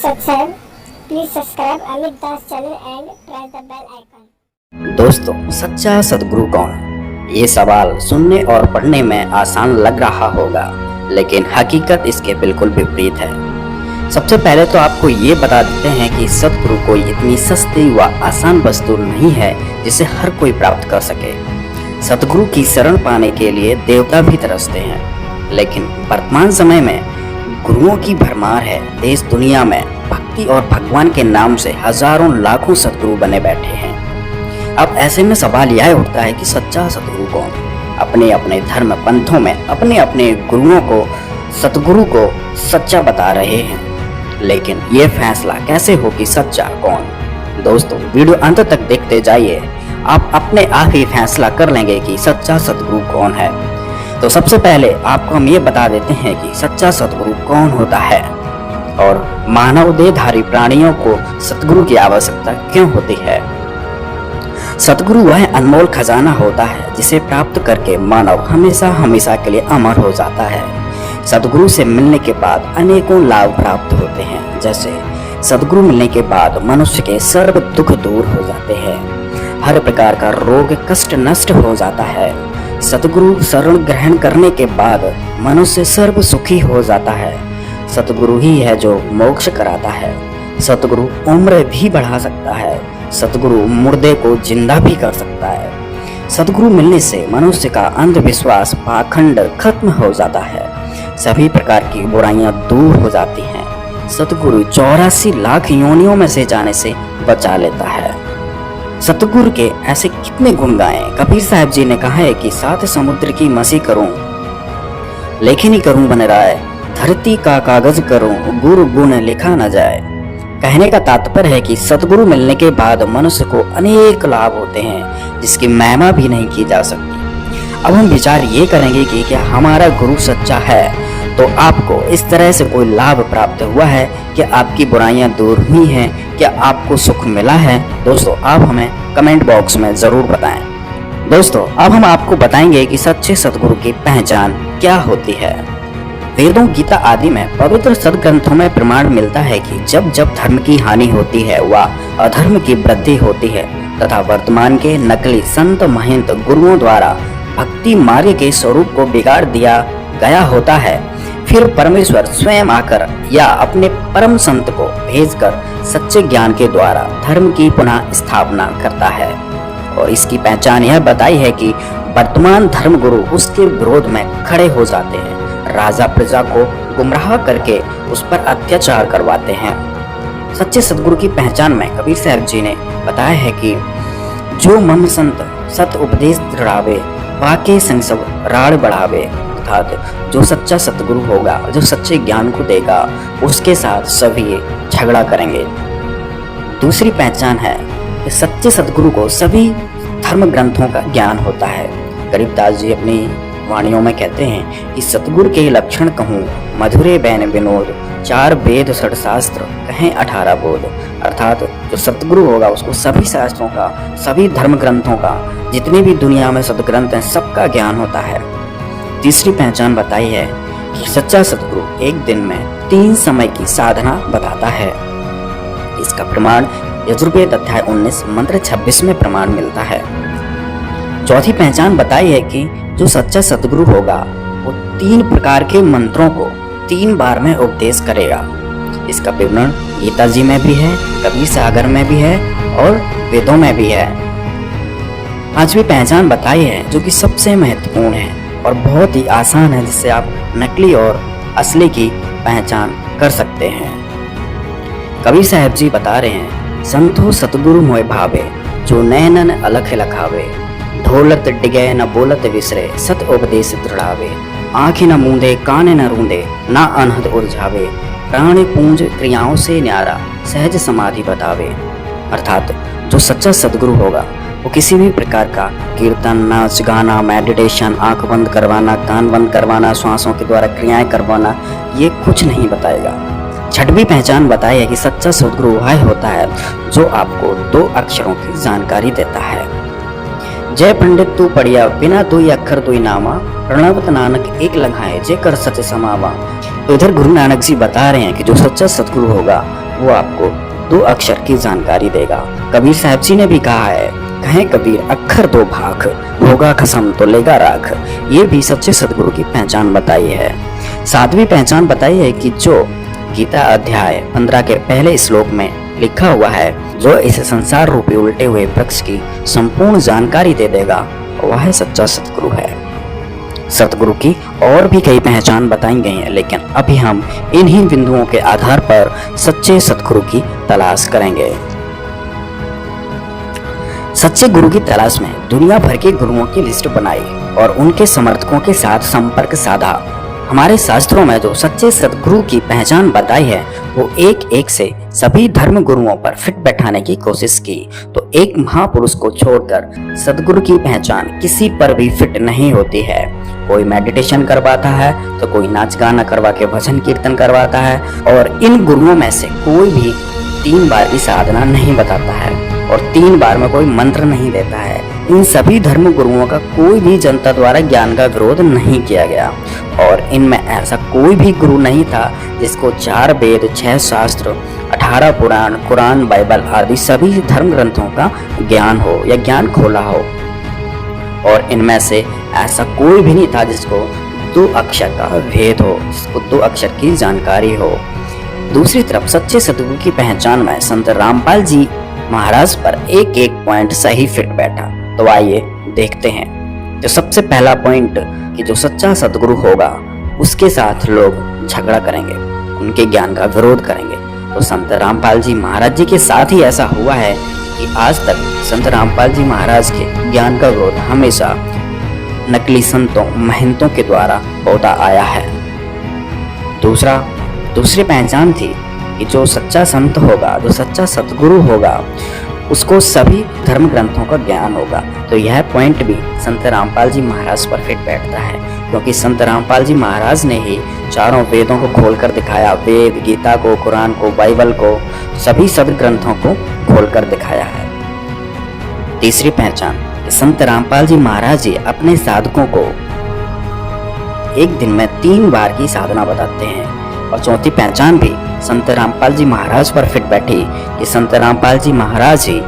subscribe. Please subscribe Amit Das channel and press the bell icon. दोस्तों, सच्चा सद्गुरु कौन? ये सवाल सुनने और पढ़ने में आसान लग रहा होगा, लेकिन हकीकत इसके बिल्कुल विपरीत है। सबसे पहले तो आपको ये बता देते हैं कि सद्गुरु कोई इतनी सस्ती व आसान वस्तु नहीं है जिसे हर कोई प्राप्त कर सके। सद्गुरु की शरण पाने के लिए देवता भी तरसते हैं, लेकिन वर्तमान समय में गुरुओं की भरमार है। देश दुनिया में भक्ति और भगवान के नाम से हजारों लाखों सद्गुरु बने बैठे हैं। अब ऐसे में सवाल यह उठता है कि सच्चा सद्गुरु कौन? अपने अपने धर्म पंथों में अपने अपने गुरुओं को, सद्गुरु को सच्चा बता रहे हैं, लेकिन ये फैसला कैसे हो कि सच्चा कौन? दोस्तों, वीडियो अंत तक देखते जाइए, आप अपने आप ही फैसला कर लेंगे कि सच्चा सद्गुरु कौन है। तो सबसे पहले आपको हम ये बता देते हैं कि सच्चा सद्गुरु कौन होता है और मानव देहधारी प्राणियों को सद्गुरु की आवश्यकता क्यों होती है। सद्गुरु वह अनमोल खजाना होता है जिसे प्राप्त करके मानव हमेशा हमेशा के लिए अमर हो जाता है। सद्गुरु से मिलने के बाद अनेकों लाभ प्राप्त होते हैं। जैसे सद्गुरु मिलने के बाद मनुष्य के सर्व दुख दूर हो जाते हैं, हर प्रकार का रोग कष्ट नष्ट हो जाता है। सद्गुरु शरण ग्रहण करने के बाद मनुष्य सर्व सुखी हो जाता है। सद्गुरु ही है जो मोक्ष कराता है। सद्गुरु उम्र भी बढ़ा सकता है। सद्गुरु मुर्दे को जिंदा भी कर सकता है। सद्गुरु मिलने से मनुष्य का अंधविश्वास पाखंड खत्म हो जाता है। सभी प्रकार की बुराइयां दूर हो जाती हैं। सद्गुरु 84 लाख योनियों में से जाने से बचा लेता है। सतगुरु के ऐसे कितने गुण गाएं। कबीर साहब जी ने कहा है कि 7 समुद्र की मसी करूं, लेखनी करूं बन राय, धरती का कागज करूं, गुरु गुण लिखा न जाए। कहने का तात्पर्य है कि सतगुरु मिलने के बाद मनुष्य को अनेक लाभ होते हैं जिसकी महिमा भी नहीं की जा सकती। अब हम विचार ये करेंगे कि क्या हमारा गुरु सच्चा है तो आपको इस तरह से कोई लाभ प्राप्त हुआ है? क्या आपकी बुराइयां दूर हुई हैं? क्या आपको सुख मिला है? दोस्तों, आप हमें कमेंट बॉक्स में जरूर बताएं। दोस्तों, अब हम आपको बताएंगे कि सच्चे सद्गुरु की पहचान क्या होती है। वेदों, गीता आदि में पवित्र सद्ग्रंथों में प्रमाण मिलता है कि जब जब धर्म की हानि होती है व अधर्म की वृद्धि होती है तथा वर्तमान के नकली संत महंत गुरुओं द्वारा भक्ति मार्ग के स्वरूप को बिगाड़ दिया गया होता है, फिर परमेश्वर स्वयं आकर या अपने परम संत को भेजकर सच्चे ज्ञान के द्वारा धर्म की पुनः स्थापना करता है। और इसकी पहचान यह बताई है कि वर्तमान धर्म गुरु उसके विरोध में खड़े हो जाते हैं, राजा प्रजा को गुमराह करके उस पर अत्याचार करवाते हैं। सच्चे सद्गुरु की पहचान में कबीर साहब जी ने बताया है कि जो मम संत सत उपदेश दृढ़ावे, वाके संग सब राड़ बढ़ावे। अर्थात जो सच्चा सद्गुरु होगा, जो सच्चे ज्ञान को देगा, उसके साथ सभी झगड़ा करेंगे। दूसरी पहचान है कि सच्चे सद्गुरु को सभी धर्म ग्रंथों का ज्ञान होता है। गरीबदास जी अपनी वाणियों में कहते हैं कि सद्गुरु के लक्षण कहूँ, मधुरे बैन विनोद, 4 वेद 6 शास्त्र कहें 18 बोध। अर्थात जो सद्गुरु होगा उसको सभी शास्त्रों का, सभी धर्म ग्रंथों का, जितने भी दुनिया में सद्ग्रंथ हैं, सबका ज्ञान होता है। तीसरी पहचान बताई है कि सच्चा सद्गुरु एक दिन में 3 समय की साधना बताता है। इसका प्रमाण यजुर्वेद अध्याय 19 मंत्र 26 में प्रमाण मिलता है। चौथी पहचान बताई है कि जो सच्चा सद्गुरु होगा वो 3 प्रकार के मंत्रों को 3 बार में उपदेश करेगा। इसका विवरण गीता जी में भी है, कबीर सागर में भी है और वेदों में भी है। पांचवी पहचान बताई है जो कि सबसे महत्वपूर्ण है और बहुत ही आसान है, जिससे आप नकली और असली की पहचान कर सकते हैं। कबीर साहब जी बता रहे हैं, संतो सतगुरु मोय भावे, जो नैनन अलख लखावे, ढोलत डिगे न बोलत विसरे, सत उपदेश दृढ़ावे, आँखें न मूंदे काने न रूंदे, ना अनहद उलझावे, प्राण पूंज क्रियाओं से न्यारा, सहज समाधि बतावे। अर्थात जो सच्चा सद्गुरु होगा वो किसी भी प्रकार का कीर्तन, नाच गाना, मेडिटेशन, आंख बंद करवाना, कान बंद करवाना, श्वासों के द्वारा क्रियाएं करवाना, ये कुछ नहीं बताएगा। छठवीं पहचान बताई है कि सच्चा सद्गुरु वह होता है जो आपको 2 अक्षरों की जानकारी देता है। जय पंडित तू पढ़िया, बिना 2 अक्षर 2 नामा, प्रणवत नानक एक लगाए, जे कर सच समावा। तो इधर गुरु नानक जी बता रहे हैं कि जो सच्चा सद्गुरु होगा वो आपको 2 अक्षर की जानकारी देगा। कबीर साहब जी ने भी कहा है, कहे कबीर अक्षर 2 भाख, होगा खसम तो लेगा राख। ये भी सच्चे सदगुरु की पहचान बताई है। 7वीं पहचान बताई है कि जो गीता अध्याय 15 के पहले श्लोक में लिखा हुआ है, जो इस संसार रूपी उल्टे हुए वृक्ष की संपूर्ण जानकारी दे देगा, वह सच्चा सतगुरु है। सतगुरु की और भी कई पहचान बताई गई हैं, लेकिन अभी हम इन्हीं बिंदुओं के आधार पर सच्चे सतगुरु की तलाश करेंगे। सच्चे गुरु की तलाश में दुनिया भर के गुरुओं की लिस्ट बनाई और उनके समर्थकों के साथ संपर्क साधा। हमारे शास्त्रों में जो सच्चे सतगुरु की पहचान बताई है, वो एक एक से सभी धर्म गुरुओं पर फिट बैठाने की कोशिश की, तो एक महापुरुष को छोड़कर सतगुरु की पहचान किसी पर भी फिट नहीं होती है। कोई मेडिटेशन करवाता है तो कोई नाच गाना करवा के भजन कीर्तन करवाता है, और इन गुरुओं में से कोई भी 3 बार की साधना नहीं बताता है और 3 बार में कोई मंत्र नहीं देता है। इन सभी धर्म गुरुओं का कोई भी जनता द्वारा ज्ञान का विरोध नहीं किया गया, और इनमें ऐसा कोई भी गुरु नहीं था जिसको 4 वेद, 6 शास्त्र, 18 पुराण, कुरान, बाइबल आदि सभी धर्म ग्रंथों का ज्ञान हो या ज्ञान खोला हो। और इनमें से ऐसा कोई भी नहीं था जिसको 2 अक्षर का भेद हो, जिसको 2 अक्षर की जानकारी हो। दूसरी तरफ सच्चे सतगुरु की पहचान में संत रामपाल जी महाराज पर एक एक पॉइंट सही फिट बैठा। तो आइए देखते हैं। तो सबसे पहला पॉइंट कि जो सच्चा सतगुरु होगा उसके साथ लोग झगड़ा करेंगे, उनके ज्ञान का विरोध करेंगे। तो संत रामपाल जी महाराज जी के साथ ही ऐसा हुआ है कि आज तक संत रामपाल जी महाराज के ज्ञान का विरोध हमेशा नकली संतों, महंतों के द्वारा होता आया है। दूसरी पहचान थी कि जो सच्चा संत होगा, जो सच्चा सतगुरु होगा, उसको सभी धर्म ग्रंथों का ज्ञान होगा। तो यह पॉइंट भी संत रामपाल जी महाराज पर फिट बैठता है, क्योंकि संत रामपाल जी महाराज ने ही चारों वेदों को खोलकर दिखाया। वेद, गीता को, कुरान को, बाइबल को, सभी सद ग्रंथों को खोलकर दिखाया है। तीसरी पहचान, संत रामपाल जी महाराज जी अपने साधकों को एक दिन में 3 बार की साधना बताते हैं। और चौथी पहचान भी संत रामपाल जी महाराज पर फिट बैठी कि संत रामपाल जी महाराज ही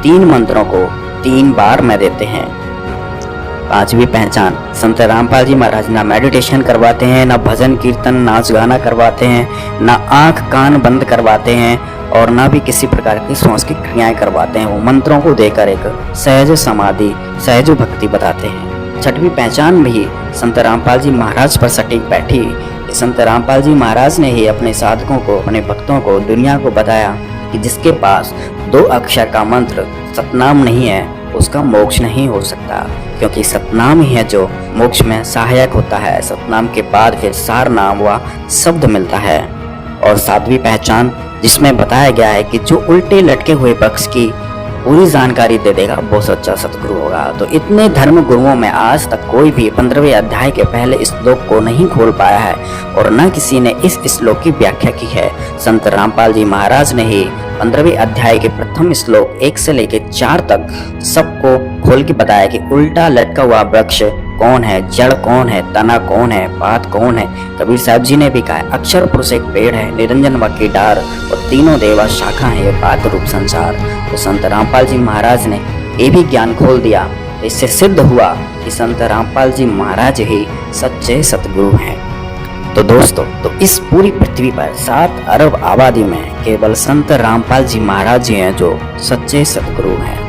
3 मंत्रों को 3 बार में देते हैं। पांचवी पहचान, संत रामपाल जी महाराज ना मेडिटेशन करवाते हैं, ना भजन कीर्तन, नाच गाना करवाते हैं, ना आंख कान बंद करवाते हैं, और ना भी किसी प्रकार की श्वास की क्रियाएं करवाते हैं। वो मंत्रों को देकर एक सहज समाधि, सहज भक्ति बताते हैं। छठवीं पहचान भी संत रामपाल जी महाराज पर सटीक बैठी। संत रामपाल जी महाराज ने ही अपने साधकों को, अपने भक्तों को, दुनिया को बताया कि जिसके पास 2 अक्षर का मंत्र सतनाम नहीं है, उसका मोक्ष नहीं हो सकता, क्योंकि सतनाम ही है जो मोक्ष में सहायक होता है। सतनाम के बाद फिर सार नाम व शब्द मिलता है। और 7वीं पहचान, जिसमें बताया गया है कि जो उल्टे लटके हुए वृक्ष की पूरी जानकारी दे देगा, वो सच्चा सतगुरु होगा। तो इतने धर्म गुरुओं में आज तक कोई भी 15वें अध्याय के पहले श्लोक को नहीं खोल पाया है, और न किसी ने इस श्लोक की व्याख्या की है। संत रामपाल जी महाराज ने ही 15वें अध्याय के प्रथम श्लोक 1 से लेकर 4 तक सबको खोल के बताया कि उल्टा लटका हुआ वृक्ष कौन है, जड़ कौन है, तना कौन है, पात कौन है। कबीर साहब जी ने भी कहा, अक्षर पुरुष एक पेड़ है, निरंजन व की डार, और तीनों देवा शाखा है, ये पात रूप संसार। तो संत रामपाल जी महाराज ने ये भी ज्ञान खोल दिया। इससे सिद्ध हुआ कि संत रामपाल जी महाराज ही सच्चे सतगुरु हैं। तो दोस्तों, तो इस पूरी पृथ्वी पर 7 अरब आबादी में केवल संत रामपाल जी महाराज जी हैं जो सच्चे सतगुरु हैं।